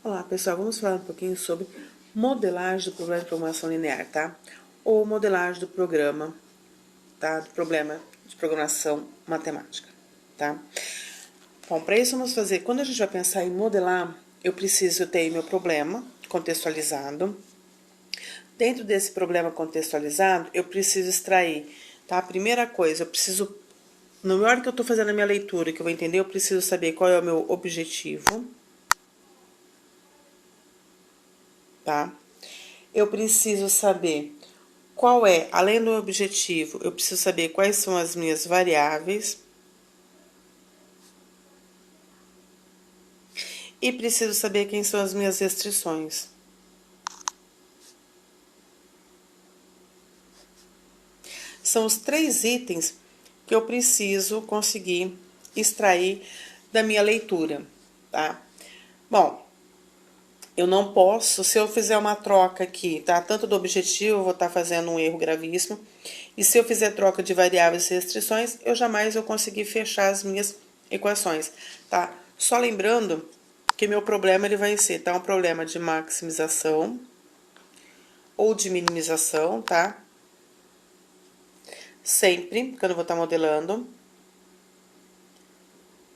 Olá, pessoal, vamos falar um pouquinho sobre modelagem do problema de programação linear, tá? Ou modelagem do programa, tá? Do problema de programação matemática, tá? Bom, para isso vamos fazer, quando a gente vai pensar em modelar, eu preciso ter meu problema contextualizado. Dentro desse problema contextualizado, eu preciso extrair, tá? A primeira coisa, eu preciso, na hora que eu estou fazendo a minha leitura, que eu vou entender, eu preciso saber qual é o meu objetivo, tá? Eu preciso saber qual é, além do objetivo, eu preciso saber quais são as minhas variáveis. E preciso saber quem são as minhas restrições. São os 3 itens que eu preciso conseguir extrair da minha leitura, tá? Bom, eu não posso, se eu fizer uma troca aqui, tá? Tanto do objetivo, eu vou estar fazendo um erro gravíssimo. E se eu fizer troca de variáveis e restrições, eu jamais vou conseguir fechar as minhas equações, tá? Só lembrando que meu problema ele vai ser, tá? Um problema de maximização ou de minimização, tá? Sempre, quando eu vou estar modelando.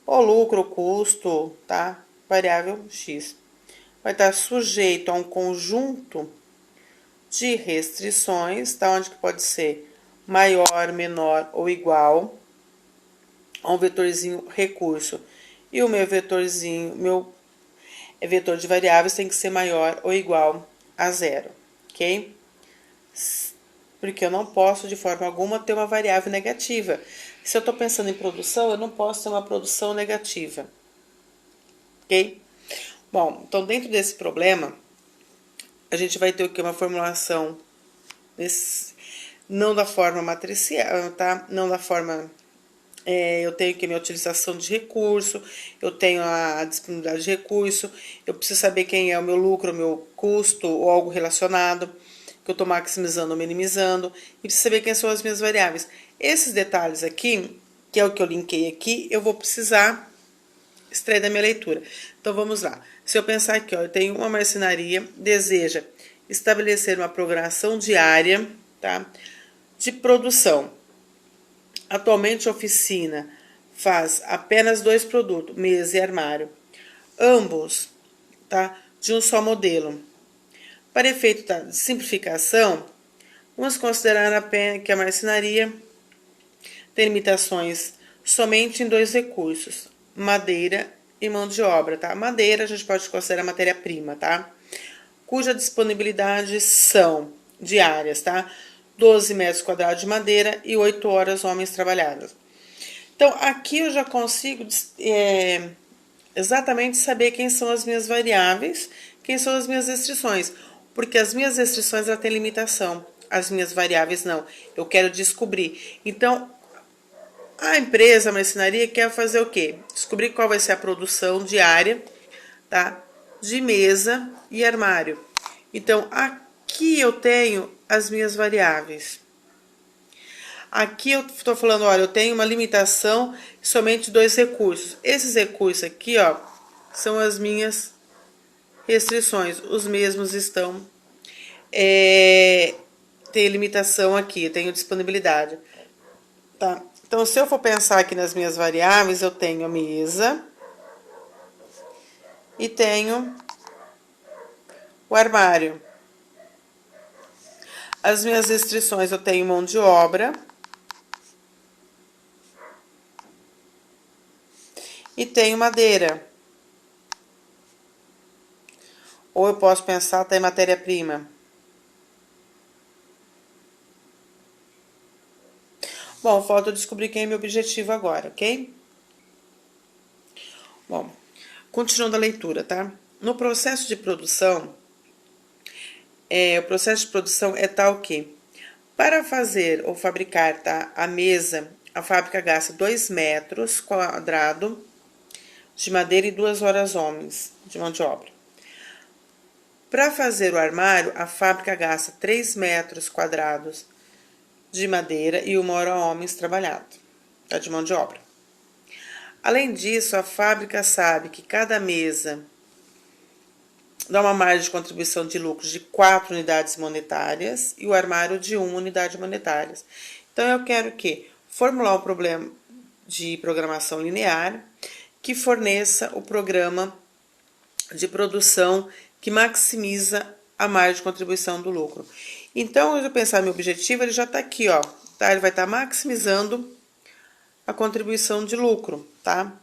O lucro, o custo, tá? Variável X. Vai estar sujeito a um conjunto de restrições, tá? Onde que pode ser maior, menor ou igual a um vetorzinho recurso. E o meu vetorzinho, meu vetor de variáveis tem que ser maior ou igual a 0, ok? Porque eu não posso, de forma alguma, ter uma variável negativa. Se eu estou pensando em produção, eu não posso ter uma produção negativa, ok? Bom, então dentro desse problema, a gente vai ter o que? Uma formulação, não da forma matricial, tá? Não da forma... eu tenho que minha utilização de recurso, eu tenho a disponibilidade de recurso, eu preciso saber quem é o meu lucro, o meu custo ou algo relacionado, que eu estou maximizando ou minimizando, e preciso saber quem são as minhas variáveis. Esses detalhes aqui, que é o que eu linkei aqui, eu vou precisar extrair da minha leitura. Então vamos lá. Se eu pensar aqui, ó, eu tenho uma marcenaria, deseja estabelecer uma programação diária, tá, de produção. Atualmente a oficina faz apenas 2 produtos, mesa e armário, ambos, tá, de um só modelo. Para efeito de simplificação, vamos considerar que a marcenaria tem limitações somente em 2 recursos, madeira e mão de obra, tá? Madeira a gente pode considerar matéria-prima, tá? Cuja disponibilidade são diárias, tá? 12 metros quadrados de madeira e 8 horas homens trabalhadas. Então, aqui eu já consigo exatamente saber quem são as minhas variáveis, quem são as minhas restrições. Porque as minhas restrições ela têm limitação, as minhas variáveis não. Eu quero descobrir. Então, a empresa, a marcenaria, quer fazer o quê? Descobrir qual vai ser a produção diária, tá? De mesa e armário. Então, aqui eu tenho as minhas variáveis. Aqui eu estou falando, olha, eu tenho uma limitação somente de 2 recursos. Esses recursos aqui, ó, são as minhas restrições. Os mesmos estão... tem limitação aqui, eu tenho disponibilidade. Tá? Então, se eu for pensar aqui nas minhas variáveis, eu tenho a mesa e tenho o armário. As minhas restrições, eu tenho mão de obra e tenho madeira. Ou eu posso pensar até em matéria-prima. Bom, falta eu descobrir quem é meu objetivo agora, ok? Bom, continuando a leitura, tá? No processo de produção, o processo de produção é tal que, para fazer ou fabricar, tá, a mesa, a fábrica gasta 2 metros quadrados de madeira e 2 horas homens de mão de obra. Para fazer o armário, a fábrica gasta 3 metros quadrados de madeira e 1 hora homens trabalhado, tá, de mão de obra. Além disso, a fábrica sabe que cada mesa dá uma margem de contribuição de lucro de 4 unidades monetárias e o armário de 1 unidade monetária. Então, eu quero que formular um problema de programação linear que forneça o programa de produção que maximiza a margem de contribuição do lucro. Então, eu pensar meu objetivo, ele já está aqui, ó. Tá? Ele vai estar maximizando a contribuição de lucro, tá?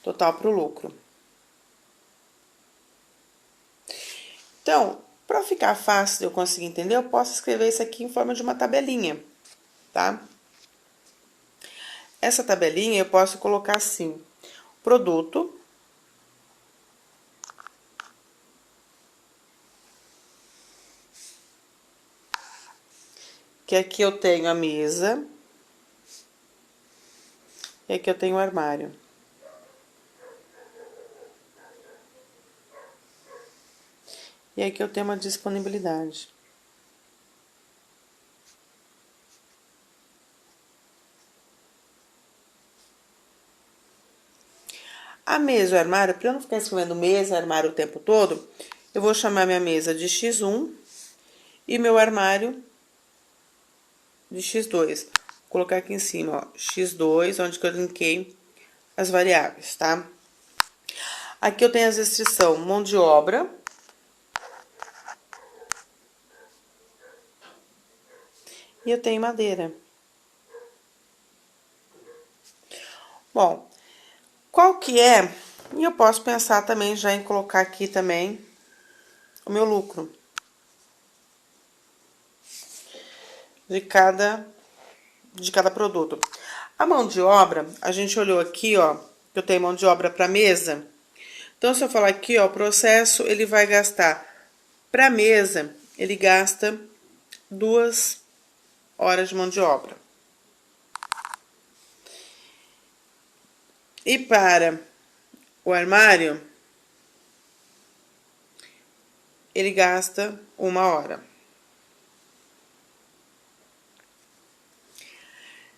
Total para o lucro. Então, para ficar fácil de eu conseguir entender, eu posso escrever isso aqui em forma de uma tabelinha, tá? Essa tabelinha eu posso colocar assim: produto, que aqui eu tenho a mesa, e aqui eu tenho o armário. E aqui eu tenho uma disponibilidade. A mesa e o armário, para eu não ficar escrevendo mesa e armário o tempo todo, eu vou chamar minha mesa de X1 e meu armário de X2. Vou colocar aqui em cima, ó, X2, onde que eu linkei as variáveis, tá? Aqui eu tenho as restrições mão de obra. E eu tenho madeira. Bom, qual que é? E eu posso pensar também já em colocar aqui também o meu lucro de cada produto. A mão de obra, a gente olhou aqui, ó, que eu tenho mão de obra para mesa. Então, se eu falar aqui, ó, o processo, ele vai gastar, para mesa, ele gasta 2 horas de mão de obra. E para o armário, ele gasta 1 hora.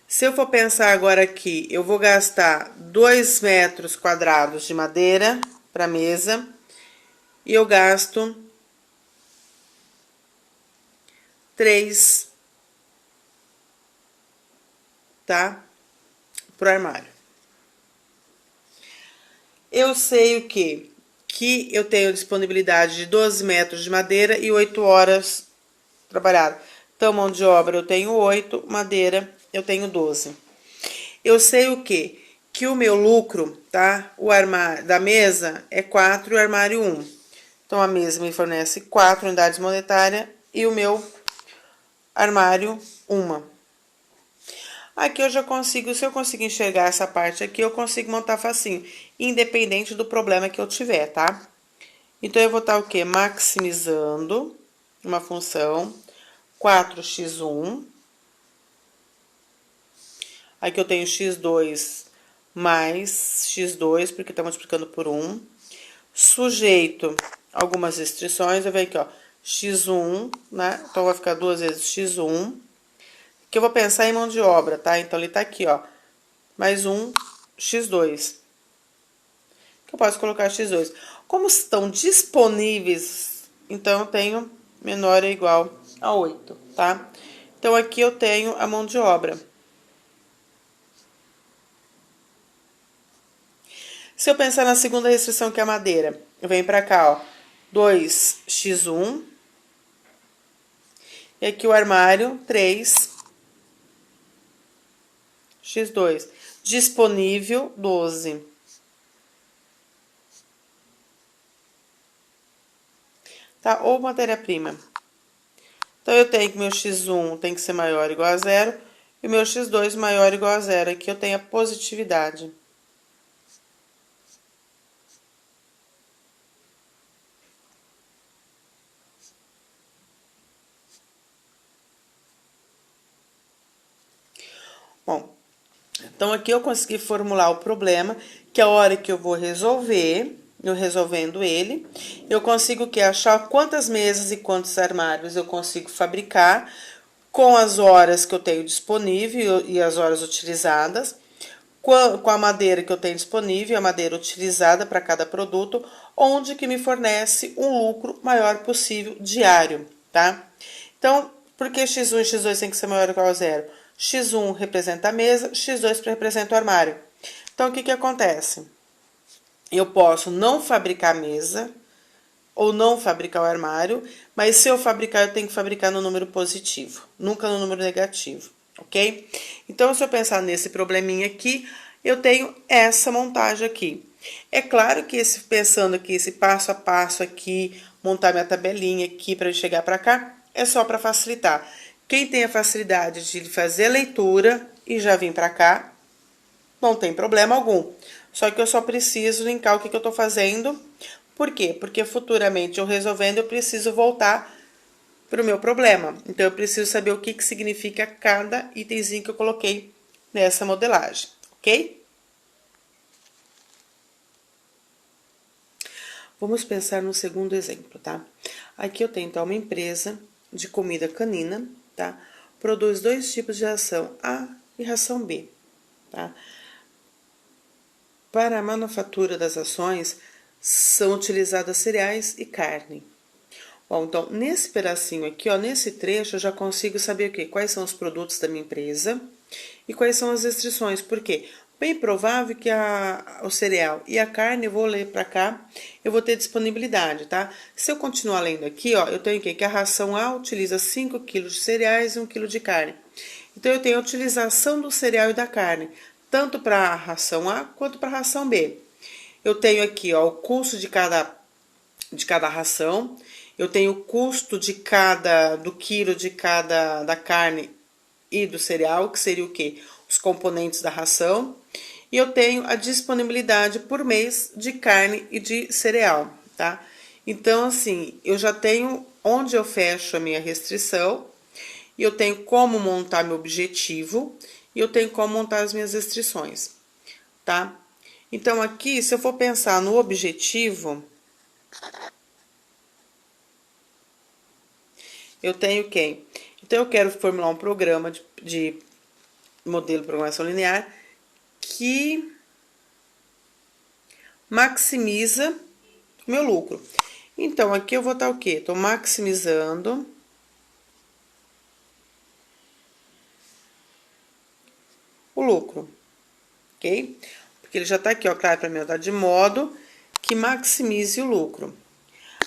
Se eu for pensar agora aqui, eu vou gastar 2 metros quadrados de madeira para mesa e eu gasto 3, tá? Pro armário. Eu sei o quê? Que eu tenho disponibilidade de 12 metros de madeira e 8 horas trabalhada. Então, mão de obra eu tenho 8, madeira eu tenho 12. Eu sei o quê? Que o meu lucro, tá? O armário da mesa é 4 e o armário 1. Então, a mesa me fornece 4 unidades monetárias e o meu armário 1. Aqui eu já consigo, se eu conseguir enxergar essa parte aqui, eu consigo montar facinho, independente do problema que eu tiver, tá? Então, eu vou estar o quê? Maximizando uma função 4x1. Aqui eu tenho x2 mais x2, porque tá multiplicando por 1. Sujeito algumas restrições, eu venho aqui, ó, x1, né? Então, vai ficar 2 vezes x1. Que eu vou pensar em mão de obra, tá? Então, ele tá aqui, ó, mais um x2. Que eu posso colocar x2. Como estão disponíveis, então eu tenho menor ou igual a 8, tá? Então, aqui eu tenho a mão de obra. Se eu pensar na segunda restrição, que é a madeira, eu venho pra cá, ó, 2x1. E aqui o armário, 3x2. Disponível, 12. Tá? Ou matéria-prima. Então, eu tenho que meu x1 tem que ser maior ou igual a 0. E o meu x2 maior ou igual a 0. Aqui eu tenho a positividade. Bom, Então, aqui eu consegui formular o problema, que a hora que eu vou resolver, eu resolvendo ele, eu consigo que achar quantas mesas e quantos armários eu consigo fabricar com as horas que eu tenho disponível e as horas utilizadas, com a madeira que eu tenho disponível, a madeira utilizada para cada produto, onde que me fornece um lucro maior possível diário, tá? Então, por que x1 e x2 tem que ser maior ou igual a zero? X1 representa a mesa, x2 representa o armário. Então, o que que acontece? Eu posso não fabricar a mesa ou não fabricar o armário, mas se eu fabricar, eu tenho que fabricar no número positivo, nunca no número negativo, ok? Então, se eu pensar nesse probleminha aqui, eu tenho essa montagem aqui. É claro que pensando aqui, esse passo a passo aqui, montar minha tabelinha aqui para chegar para cá, é só para facilitar. Quem tem a facilidade de fazer a leitura e já vir para cá, não tem problema algum. Só que eu só preciso linkar o que eu estou fazendo. Por quê? Porque futuramente eu resolvendo, eu preciso voltar para o meu problema. Então, eu preciso saber o que significa cada itemzinho que eu coloquei nessa modelagem, ok? Vamos pensar no segundo exemplo, tá? Aqui eu tenho, então, uma empresa de comida canina, tá? Produz 2 tipos de ração A e ração B, tá? Para a manufatura das rações, são utilizadas cereais e carne. Bom, então, nesse pedacinho aqui, ó, nesse trecho, eu já consigo saber o quê? Quais são os produtos da minha empresa e quais são as restrições. Por quê? Bem provável que o cereal e a carne, eu vou ler para cá, eu vou ter disponibilidade, tá? Se eu continuar lendo aqui, ó, eu tenho o quê? Que a ração A utiliza 5 kg de cereais e 1 kg de carne. Então, eu tenho a utilização do cereal e da carne, tanto para a ração A quanto para a ração B. Eu tenho aqui, ó, o custo de cada ração. Eu tenho o custo do quilo da carne e do cereal, que seria o quê? Os componentes da ração. E eu tenho a disponibilidade por mês de carne e de cereal, tá? Então, assim, eu já tenho onde eu fecho a minha restrição, e eu tenho como montar meu objetivo, e eu tenho como montar as minhas restrições, tá? Então, aqui, se eu for pensar no objetivo, eu tenho quem? Então, eu quero formular um programa de modelo de programação linear que maximiza o meu lucro. Então, aqui eu vou estar o quê? Estou maximizando o lucro, ok? Porque ele já está aqui, ó, claro, para mim, tá de modo que maximize o lucro.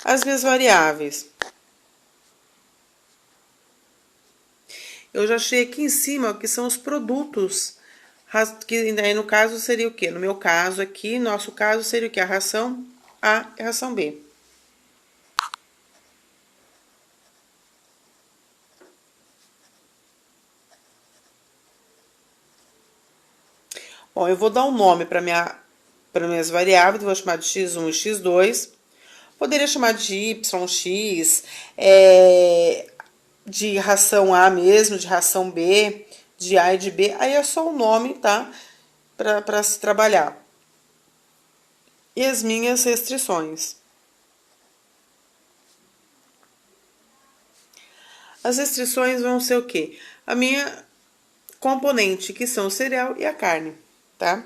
As minhas variáveis. Eu já achei aqui em cima, ó, que são os produtos, que aí no caso seria o quê? No meu caso aqui, nosso caso seria o quê? A ração A e a ração B. Bom, eu vou dar um nome para minhas variáveis, vou chamar de x1 e x2. Poderia chamar de y, x, de ração A mesmo, de ração B, de A e de B. Aí é só o nome, tá? Para se trabalhar. E as minhas restrições. As restrições vão ser o quê? A minha componente, que são o cereal e a carne, tá?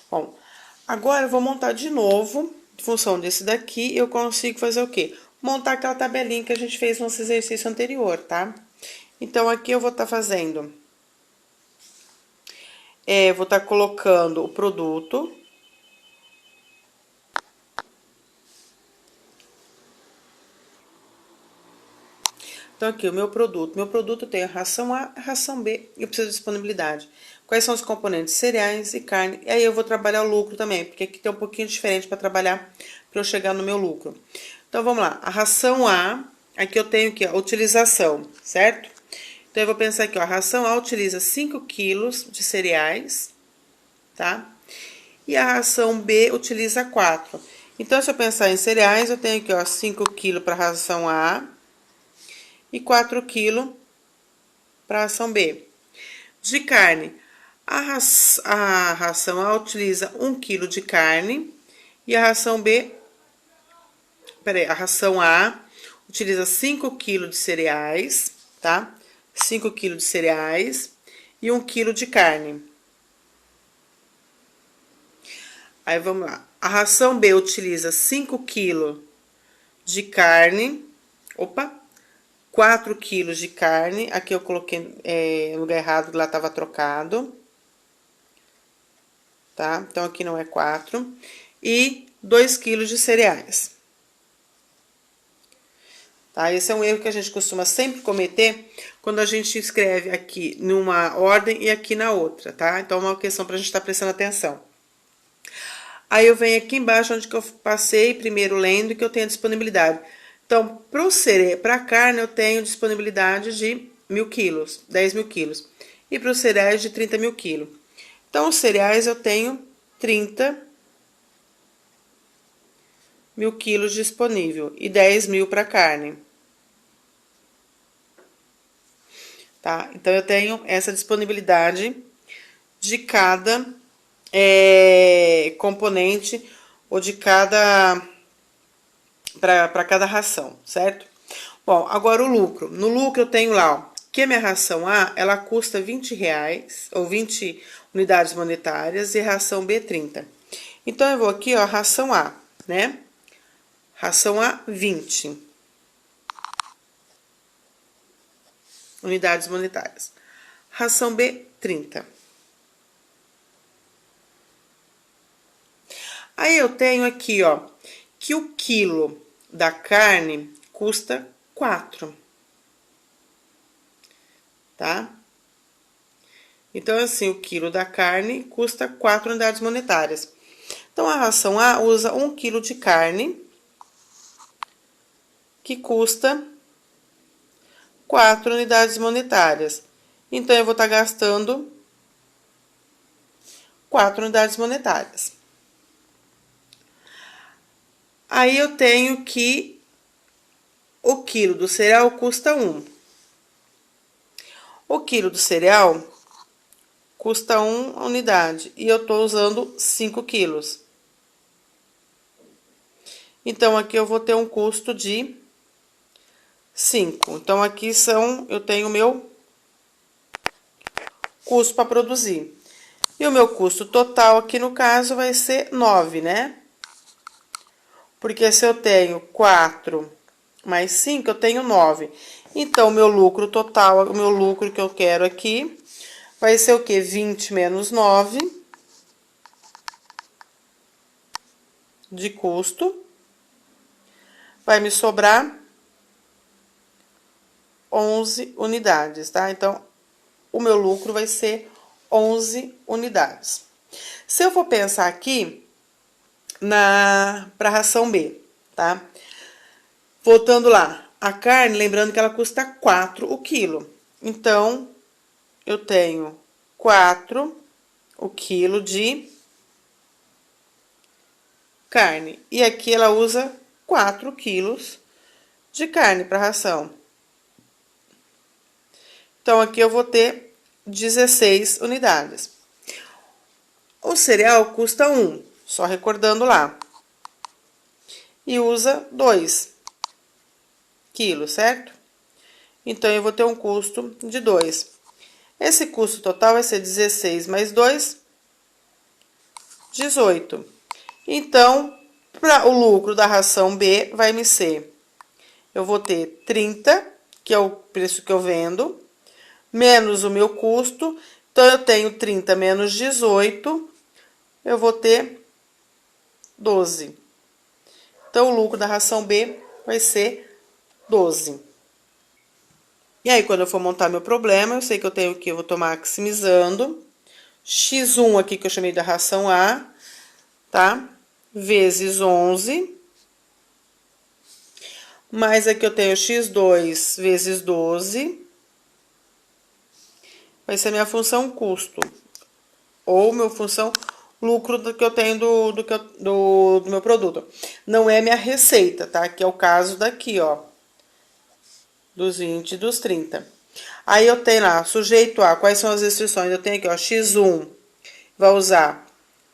Bom, agora eu vou montar de novo, em função desse daqui, eu consigo fazer o quê? Montar aquela tabelinha que a gente fez no nosso exercício anterior, tá? Então, aqui eu vou estar fazendo... vou estar colocando o produto. Então, aqui, o meu produto. Meu produto tem a ração A, a ração B, e eu preciso de disponibilidade. Quais são os componentes? Cereais e carne. E aí, eu vou trabalhar o lucro também, porque aqui tem um pouquinho diferente para trabalhar, para eu chegar no meu lucro. Então, vamos lá. A ração A, aqui eu tenho aqui, ó, a utilização, certo? Então, eu vou pensar aqui, ó, a ração A utiliza 5 quilos de cereais, tá? E a ração B utiliza 4. Então, se eu pensar em cereais, eu tenho aqui, ó, 5 kg para a ração A e 4 kg para a ração B. De carne, a ração A utiliza 1 kg de carne e a ração B, a ração A utiliza 5 kg de cereais, tá? 5 kg de cereais e 1 kg de carne. Aí vamos lá. A ração B utiliza 5 kg de carne. Opa! 4 kg de carne. Aqui eu coloquei no lugar errado, lá estava trocado. Tá? Então, aqui não é 4. E 2 kg de cereais. Tá? Esse é um erro que a gente costuma sempre cometer quando a gente escreve aqui numa ordem e aqui na outra, tá? Então, é uma questão para a gente estar prestando atenção. Aí, eu venho aqui embaixo, onde que eu passei primeiro lendo, que eu tenho a disponibilidade. Então, para a carne, eu tenho disponibilidade de 1.000 quilos, 10.000 quilos. E para os cereais, de 30.000 quilos. Então, os cereais, eu tenho 30.000 quilos disponível e 10.000 para carne. Tá? Então, eu tenho essa disponibilidade de cada componente ou de cada para cada ração, certo? Bom, agora o lucro. No lucro eu tenho lá, ó, que a minha ração A, ela custa R$20, ou 20 unidades monetárias, e a ração B, 30. Então, eu vou aqui, ó, ração A, né? Ração A, 20 unidades monetárias. Ração B, 30. Aí, eu tenho aqui, ó, que o quilo da carne custa 4. Tá? Então, assim, o quilo da carne custa 4 unidades monetárias. Então, a ração A usa 1 kg de carne, que custa 4 unidades monetárias. Então, eu vou estar gastando 4 unidades monetárias. Aí, eu tenho que o quilo do cereal custa 1. O quilo do cereal custa 1 unidade e eu tô usando 5 quilos. Então, aqui eu vou ter um custo de 5. Então, aqui eu tenho o meu custo para produzir. E o meu custo total aqui, no caso, vai ser 9, né? Porque se eu tenho 4 mais 5, eu tenho 9. Então, o meu lucro total, o meu lucro que eu quero aqui, vai ser o quê? 20 menos 9 de custo. Vai me sobrar 11 unidades, tá? Então, o meu lucro vai ser 11 unidades. Se eu for pensar aqui para a ração B, tá? Voltando lá, a carne, lembrando que ela custa 4 o quilo. Então, eu tenho 4 o quilo de carne. E aqui ela usa 4 quilos de carne para ração. Então, aqui eu vou ter 16 unidades. O cereal custa 1, só recordando lá. E usa 2 quilos, certo? Então, eu vou ter um custo de 2. Esse custo total vai ser 16 mais 2, 18. Então, para o lucro da ração B, vai me ser, eu vou ter 30, que é o preço que eu vendo, menos o meu custo. Então, eu tenho 30 menos 18, eu vou ter 12. Então, o lucro da ração B vai ser 12. E aí, quando eu for montar meu problema, eu sei que eu tenho que, eu vou estou maximizando. X1 aqui, que eu chamei da ração A, tá? Vezes 11. Mais aqui eu tenho x2 vezes 12. Vai ser a minha função custo. Ou minha função lucro do que eu tenho do meu produto. Não é minha receita, tá? Que é o caso daqui, ó. Dos 20 e dos 30. Aí eu tenho lá, sujeito a, quais são as restrições? Eu tenho aqui, ó, X1, vai usar,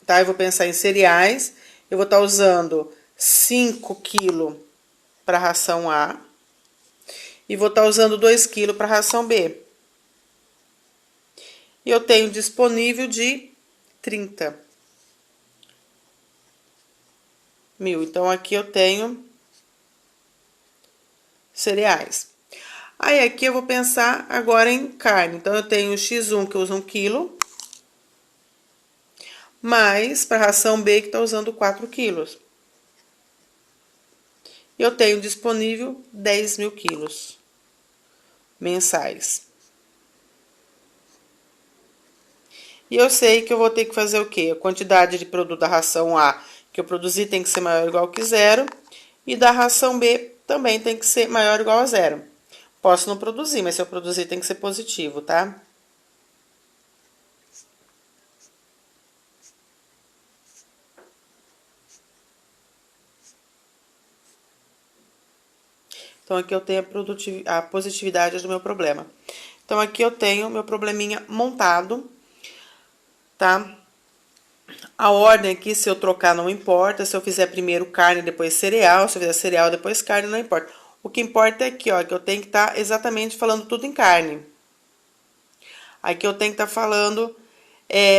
tá? Eu vou pensar em cereais, eu vou estar usando 5 kg para ração A e vou estar usando 2 kg para ração B. E eu tenho disponível de 30 mil. Então, aqui eu tenho cereais. Aí, aqui eu vou pensar agora em carne. Então, eu tenho o X1, que usa 1 kg, mais para ração B, que está usando 4 quilos. Eu tenho disponível 10 mil quilos mensais. E eu sei que eu vou ter que fazer o quê? A quantidade de produto da ração A que eu produzi tem que ser maior ou igual que zero. E da ração B também tem que ser maior ou igual a zero. Posso não produzir, mas se eu produzir tem que ser positivo, tá? Então, aqui eu tenho a positividade do meu problema. Então, aqui eu tenho meu probleminha montado, tá? A ordem aqui, se eu trocar, não importa. Se eu fizer primeiro carne, depois cereal. Se eu fizer cereal, depois carne, não importa. O que importa é aqui, ó, que eu tenho que estar exatamente falando tudo em carne. Aqui eu tenho que estar falando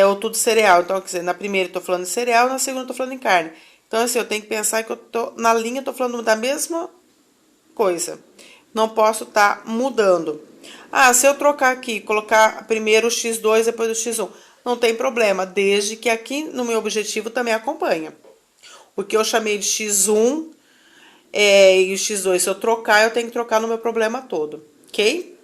ou tudo cereal. Então, quer dizer, na primeira eu tô falando de cereal, na segunda eu tô falando em carne. Então, assim, eu tenho que pensar que eu tô na linha, eu tô falando da mesma coisa. Não posso estar mudando. Ah, se eu trocar aqui, colocar primeiro o X2, depois o X1, não tem problema, desde que aqui no meu objetivo também acompanha. O que eu chamei de X1 e o X2, se eu trocar, eu tenho que trocar no meu problema todo, ok?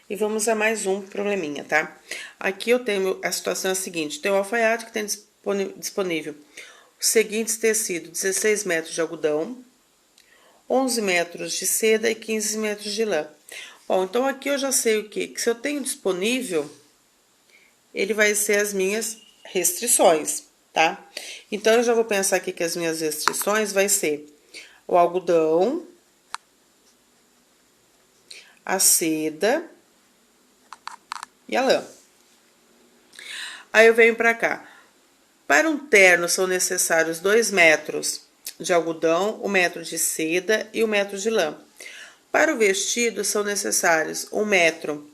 E vamos a mais um probleminha, tá? Aqui eu tenho a situação é a seguinte: tem o alfaiate que tem disponível os seguintes tecidos: 16 metros de algodão, 11 metros de seda e 15 metros de lã. Bom, então aqui eu já sei o quê? Que se eu tenho disponível, ele vai ser as minhas restrições, tá? Então, eu já vou pensar aqui que as minhas restrições vai ser o algodão, a seda e a lã. Aí eu venho pra cá. Para um terno são necessários 2 metros de algodão, 1 metro de seda e 1 metro de lã. Para o vestido são necessários 1 metro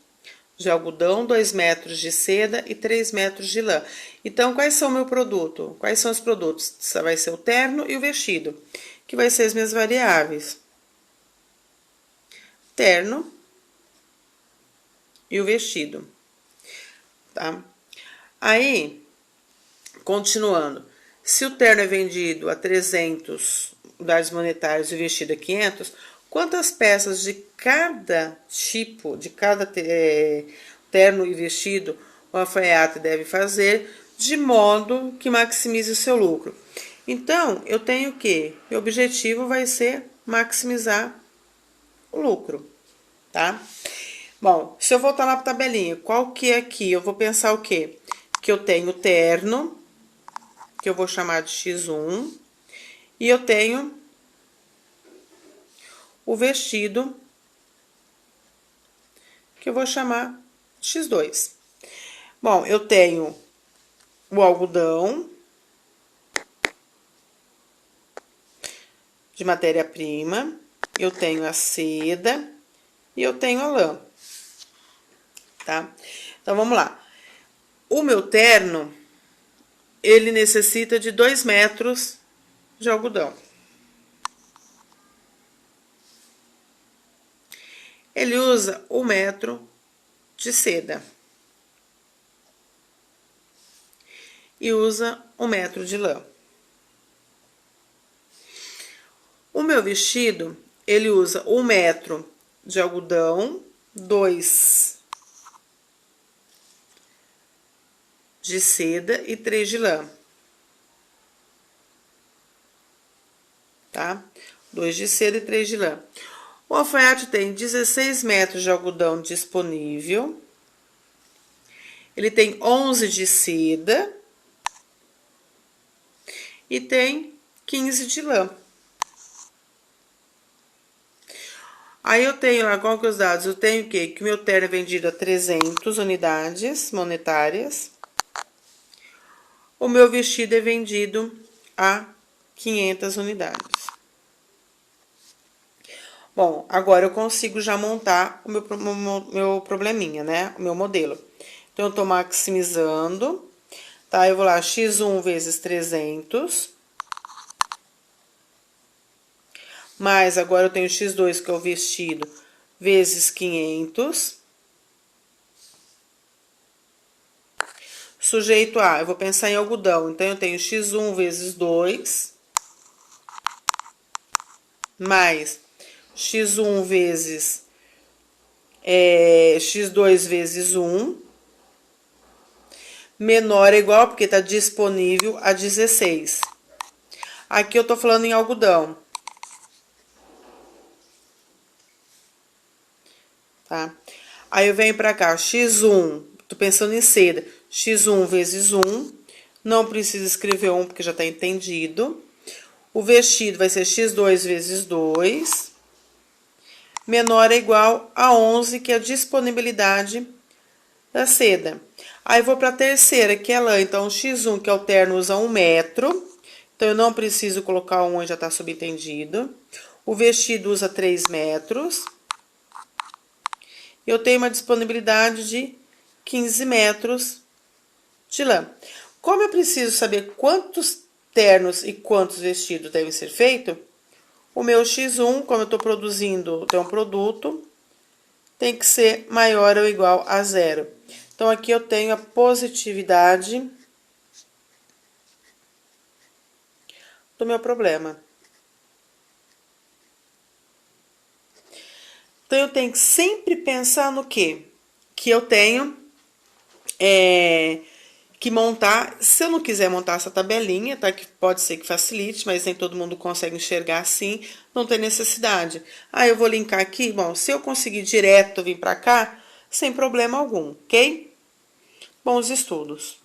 de algodão, 2 metros de seda e 3 metros de lã. Então, quais são o meu produto? Quais são os produtos? Vai ser o terno e o vestido, que vai ser as minhas variáveis. Terno e o vestido, tá? Aí, continuando, se o terno é vendido a 300 unidades monetárias e o vestido a 500, quantas peças de cada tipo, de cada terno e vestido, o alfaiate deve fazer de modo que maximize o seu lucro? Então, eu tenho que, meu objetivo vai ser maximizar o lucro, tá? Bom, se eu voltar lá para a tabelinha, qual que é aqui? Eu vou pensar o quê? Que eu tenho o terno, que eu vou chamar de X1, e eu tenho o vestido, que eu vou chamar de X2. Bom, eu tenho o algodão de matéria-prima, eu tenho a seda e eu tenho a lã, tá? Então, vamos lá. O meu terno, ele necessita de 2 metros de algodão. Ele usa 1 metro de seda. E usa 1 metro de lã. O meu vestido, ele usa 1 metro de algodão, 2 de seda e 3 de lã. Tá? 2 de seda e 3 de lã. O alfaiate tem 16 metros de algodão disponível Ele tem 11 de seda e tem 15 de lã. Aí eu tenho lá, qual que é os dados? Eu tenho o quê? Que o meu terno é vendido a 300 unidades monetárias. O meu vestido é vendido a 500 unidades. Bom, agora eu consigo já montar o meu probleminha, né? O meu modelo. Então, eu tô maximizando, tá? Eu vou lá, x1 vezes 300. Mais, agora eu tenho x2, que é o vestido, vezes 500. Sujeito a, eu vou pensar em algodão. Então, eu tenho x1 vezes 2. Mais x1 vezes x2 vezes 1. Menor ou igual, porque tá disponível a 16. Aqui eu tô falando em algodão. Tá? Aí eu venho pra cá, x1, tô pensando em seda, x1 vezes 1, não precisa escrever 1 porque já tá entendido. O vestido vai ser x2 vezes 2, menor ou igual a 11, que é a disponibilidade da seda. Aí vou pra terceira, que é lã, então x1, que é o terno, usa 1 metro, então eu não preciso colocar 1, já tá subentendido. O vestido usa 3 metros. Eu tenho uma disponibilidade de 15 metros de lã. Como eu preciso saber quantos ternos e quantos vestidos devem ser feitos, o meu x1, como eu estou produzindo um produto, tem que ser maior ou igual a 0. Então, aqui eu tenho a positividade do meu problema. Então, eu tenho que sempre pensar no quê? Que eu tenho que montar, se eu não quiser montar essa tabelinha, tá? Que pode ser que facilite, mas nem todo mundo consegue enxergar assim, não tem necessidade. Aí eu vou linkar aqui, bom, se eu conseguir direto vir pra cá, sem problema algum, ok? Bons estudos!